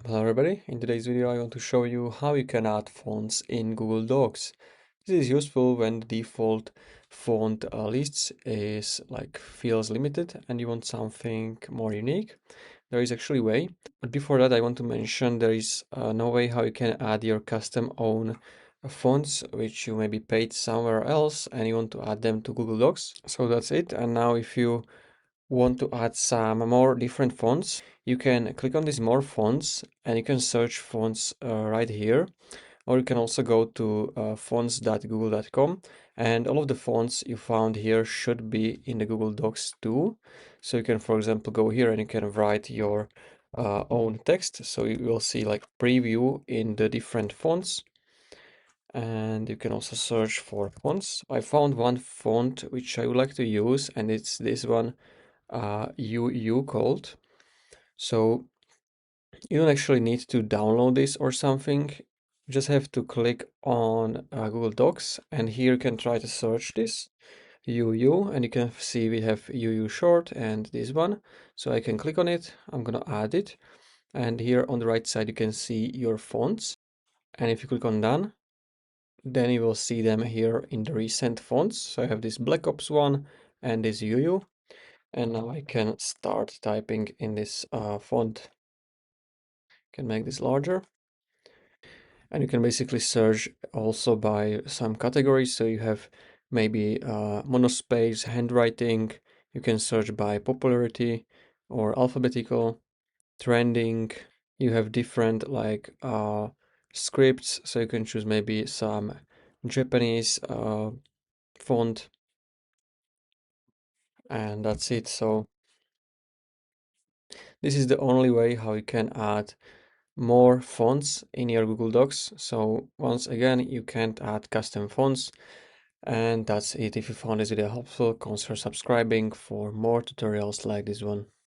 Hello everybody, in today's video I want to show you how you can add fonts in Google Docs. This is useful when the default font lists feels limited and you want something more unique. There is actually a way, but before that I want to mention there is no way how you can add your custom own fonts which you maybe paid somewhere else and you want to add them to Google Docs. So that's it. And now if you want to add some more different fonts, you can click on these more fonts and you can search fonts right here, or you can also go to fonts.google.com, and all of the fonts you found here should be in the Google Docs too. So you can, for example, go here and you can write your own text. So you will see like preview in the different fonts, and you can also search for fonts. I found one font which I would like to use, and it's this one, UU called. So you don't actually need to download this or something. You just have to click on Google Docs, and here you can try to search this UU, and you can see we have UU short and this one. So I can click on it. I'm gonna add it, and here on the right side you can see your fonts. And if you click on done, then you will see them here in the recent fonts. So I have this Black Ops one and this UU. And now I can start typing in this font. Can make this larger. And you can basically search also by some categories. So you have maybe monospace, handwriting. You can search by popularity or alphabetical, trending. You have different scripts. So you can choose maybe some Japanese font. And that's it. So this is the only way how you can add more fonts in your Google Docs. So once again, you can't add custom fonts. And that's it. If you found this video helpful, consider subscribing for more tutorials like this one.